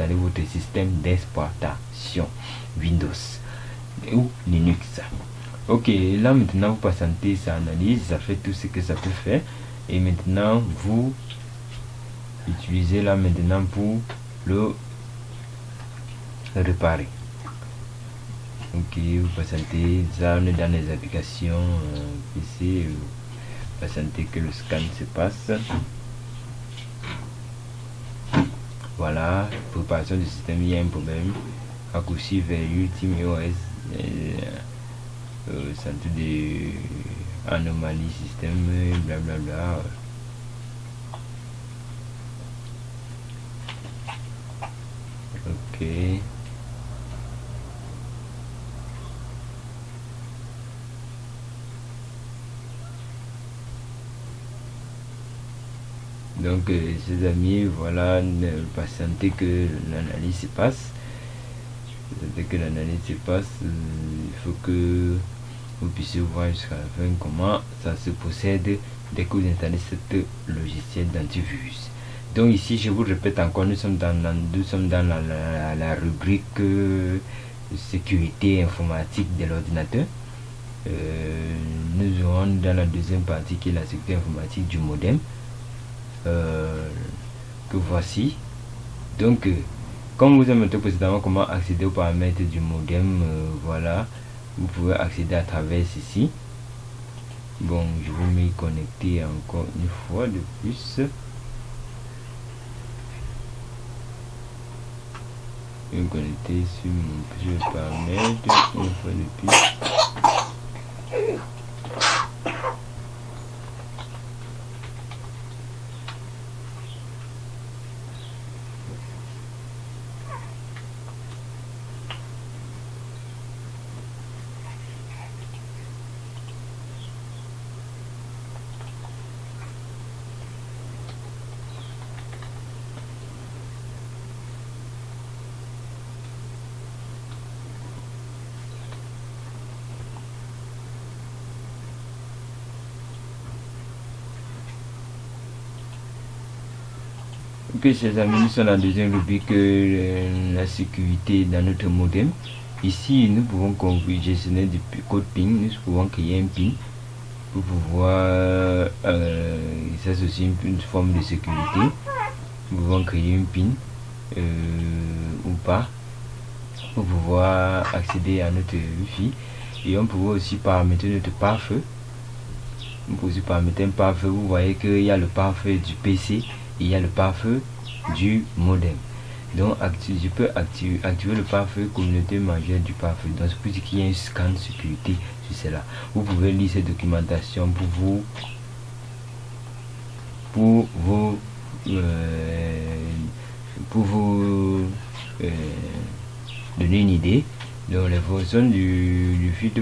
installer votre système d'exploitation Windows ou Linux. Ok, là maintenant vous patientez, ça analyse, ça fait tout ce que ça peut faire, et maintenant vous utilisez là maintenant pour le réparer. Ok, vous patientez, ça on est dans les applications PC, patientez que le scan se passe. Voilà, préparation du système, il y a un problème, raccourci vers UltimeOS, centre de anomalie système, blablabla. Ok. Donc, ces amis, voilà, patientez que l'analyse se passe. Dès que l'analyse se passe, il faut que vous puissiez voir jusqu'à la fin comment ça se procède dès que vous installez ce logiciel d'antivirus. Donc ici, je vous répète encore, nous sommes dans la rubrique sécurité informatique de l'ordinateur. Nous aurons dans la deuxième partie qui est la sécurité informatique du modem. Que voici. Donc comme vous avez montré précédemment comment accéder aux paramètres du modem, voilà, vous pouvez accéder à travers ceci. Bon, je vais m'y connecter encore une fois de plus. Je vais me connecter sur mon paramètre une fois de plus. Ok, chers amis, nous sommes dans la deuxième rubrique, la sécurité dans notre modem. Ici, nous pouvons gestionner du code PIN, nous pouvons créer un PIN pour pouvoir, ça c'est aussi une forme de sécurité. Nous pouvons créer un PIN ou pas pour pouvoir accéder à notre Wi-Fi, et on peut aussi paramétrer notre pare-feu. On peut aussi paramétrer un pare-feu. Vous voyez qu'il y a le pare-feu du PC, il y a le pare-feu du modem. Donc je peux activer le pare-feu communauté majeure du pare-feu. Donc c'est pour dire qu'il y a un scan sécurité sur cela. Vous pouvez lire cette documentation pour vous donner une idée. Donc les fonctions du filtre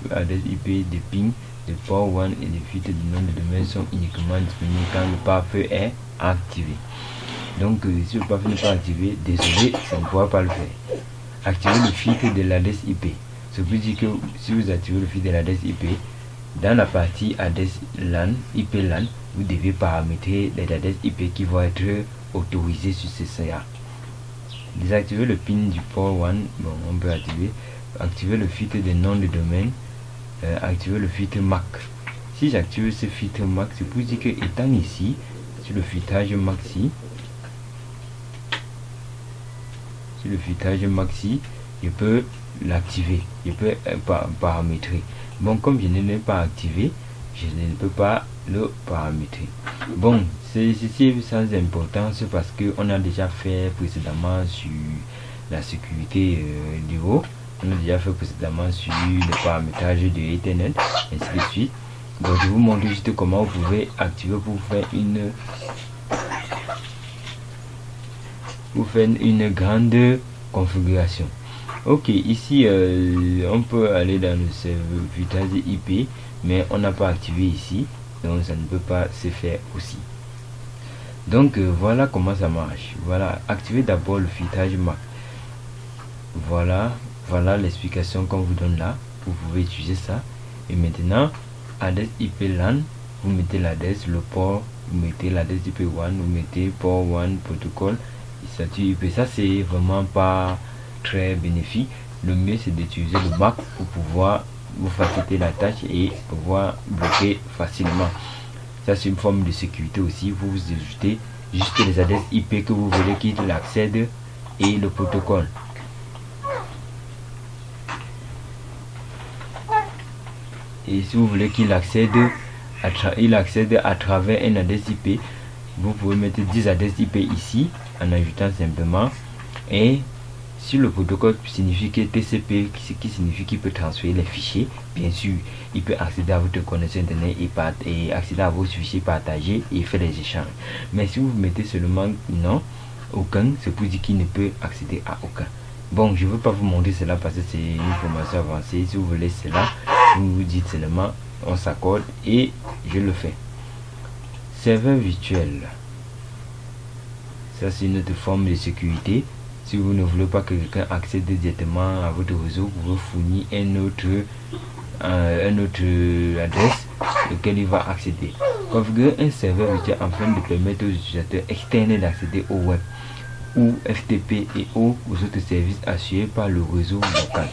adresse IP de ping de port 1 et le filtre du nom de domaine sont uniquement disponibles quand le pare-feu est activé. Donc si le pare-feu n'est pas activé, désolé, ça ne pourra pas le faire. Activer le filtre de l'adresse IP. Ça veut dire que si vous activez le filtre de l'adresse IP, dans la partie adresse LAN, IP LAN, vous devez paramétrer les adresses IP qui vont être autorisées sur ce CA. Désactiver le PIN du port 1, bon, on peut activer le filtre de nom de domaine, activer le filtre MAC. Si j'active ce filtre MAC, c'est pour dire que étant ici sur le filtrage maxi, je peux l'activer, je peux paramétrer. Bon, comme je ne l'ai pas activé, je ne peux pas le paramétrer. Bon, ceci sans importance parce que on a déjà fait précédemment sur la sécurité du haut. On a déjà fait précédemment sur le paramétrage de Ethernet, ainsi de suite. Donc je vous montre juste comment vous pouvez activer pour faire une grande configuration. Ok, ici on peut aller dans le serveur filtrage IP, mais on n'a pas activé ici, donc ça ne peut pas se faire aussi. Donc voilà comment ça marche. Voilà, activez d'abord le filtrage MAC. Voilà l'explication qu'on vous donne là. Vous pouvez utiliser ça. Et maintenant, adresse IP LAN, vous mettez l'adresse, le port, vous mettez l'adresse IP1, vous mettez port 1 protocole, statut IP. Ça c'est vraiment pas très bénéfique. Le mieux c'est d'utiliser le Mac pour pouvoir vous faciliter la tâche et pouvoir bloquer facilement. Ça c'est une forme de sécurité aussi. Vous ajoutez juste les adresses IP que vous voulez qu'il accède et le protocole. Et si vous voulez qu'il accède à travers un adresse IP, vous pouvez mettre 10 adresses IP ici en ajoutant simplement. Et si le protocole signifie que TCP, ce qui signifie qu'il peut transférer les fichiers, bien sûr il peut accéder à votre connexion internet et accéder à vos fichiers partagés et faire les échanges. Mais si vous mettez seulement non, aucun, c'est pour dire qu'il ne peut accéder à aucun. Bon, je ne veux pas vous montrer cela parce que c'est une formation avancée. Si vous voulez cela, vous vous dites seulement on s'accorde et je le fais. Serveur virtuel, ça c'est une autre forme de sécurité. Si vous ne voulez pas que quelqu'un accède directement à votre réseau, vous pouvez fournir un autre adresse auquel il va accéder. Configurer un serveur virtuel afin de permettre aux utilisateurs externes d'accéder au web ou FTP et aux autres services assurés par le réseau local.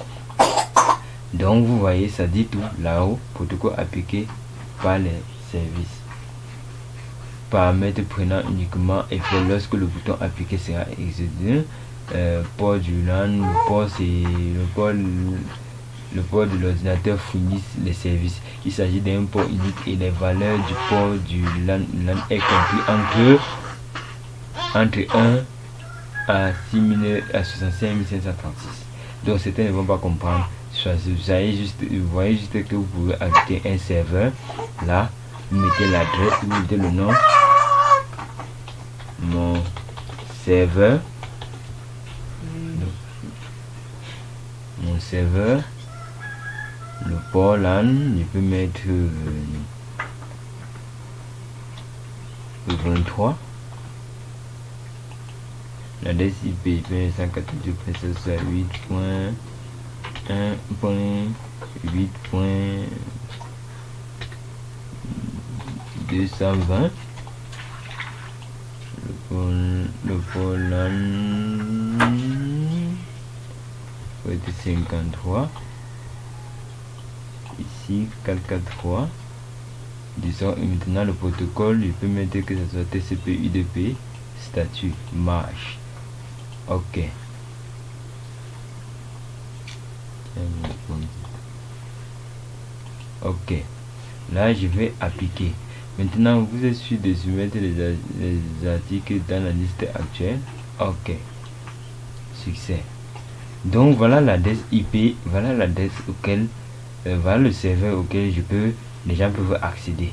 Donc vous voyez, ça dit tout là-haut, protocole appliqué par les services. Paramètres prenant uniquement effet lorsque le bouton appliqué sera exécuté. Port du LAN, le port de l'ordinateur fournit les services. Il s'agit d'un port unique et les valeurs du port du LAN est compris entre 1 à 65536. Donc certains ne vont pas comprendre. Vous voyez juste que vous pouvez ajouter un serveur. Là, vous mettez l'adresse, vous mettez le nom. Mon serveur. Mon serveur. Le port LAN, je peux mettre le 23. L'adresse IP 192.1.8.220. Le port LAN 53. Ici 443. Disons maintenant le protocole, je peux mettre que ce soit TCP UDP, statut marche. Ok. Ok. Là je vais appliquer. Maintenant vous êtes sûr de soumettre les articles dans la liste actuelle. Ok. Succès. Donc voilà l'adresse IP, voilà l'adresse auquel voilà le serveur auquel les gens peuvent accéder.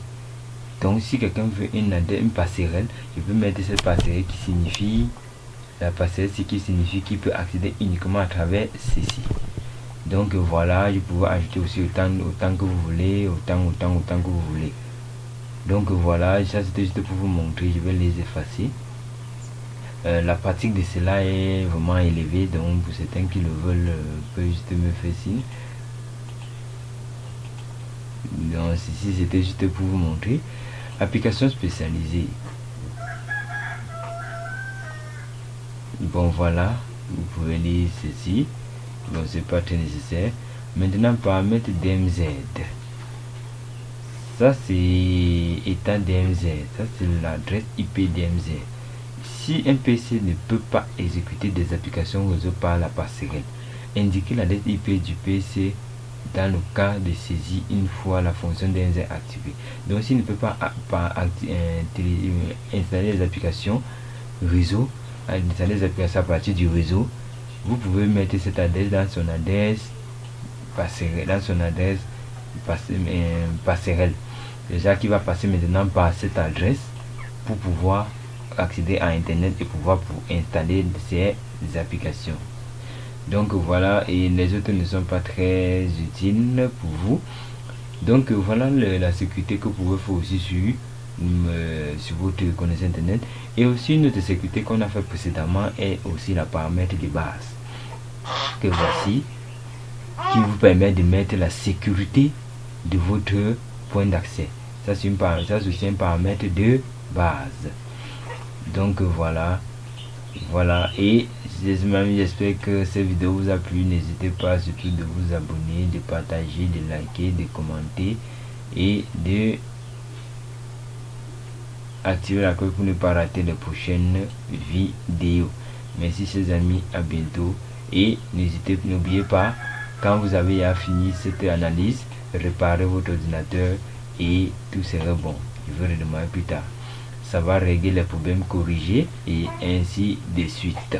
Donc si quelqu'un veut une passerelle, je peux mettre cette passerelle qui signifie la passerelle, ce qui signifie qu'il peut accéder uniquement à travers ceci. Donc voilà, je peux ajouter aussi autant que vous voulez, autant que vous voulez. Donc voilà, ça c'était juste pour vous montrer, je vais les effacer. La pratique de cela est vraiment élevée, donc pour certains qui le veulent, peut juste me faire signe. Donc ceci c'était juste pour vous montrer. Application spécialisée. Bon voilà, vous pouvez lire ceci. Bon, c'est pas très nécessaire. Maintenant paramètres DMZ. Ça c'est état DMZ. Ça c'est l'adresse IP DMZ. Si un PC ne peut pas exécuter des applications réseau par la passerelle, indiquez l'adresse IP du PC dans le cas de saisie une fois la fonction DMZ activée. Donc s'il ne peut pas installer les applications réseau, installer les applications à partir du réseau, vous pouvez mettre cette adresse dans son adresse passerelle, passerelle. Déjà qui va passer maintenant par cette adresse pour pouvoir accéder à internet et pouvoir installer ces applications. Donc voilà, et les autres ne sont pas très utiles pour vous. Donc voilà la sécurité que vous pouvez faire aussi sur votre connexion internet. Et aussi une autre sécurité qu'on a fait précédemment est aussi la paramètre de base que voici, qui vous permet de mettre la sécurité de votre point d'accès. Ça c'est aussi un paramètre de base. Donc voilà, Voilà, et mes amis, j'espère que cette vidéo vous a plu. N'hésitez pas surtout de vous abonner, de partager, de liker, de commenter et de activer la cloche pour ne pas rater les prochaines vidéos. Merci chers amis, à bientôt. Et n'oubliez pas, quand vous avez fini cette analyse, réparez votre ordinateur et tout sera bon. Je vais redemander plus tard. Ça va régler les problèmes corrigés et ainsi de suite.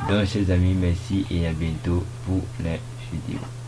Donc chers amis, merci et à bientôt pour les vidéos.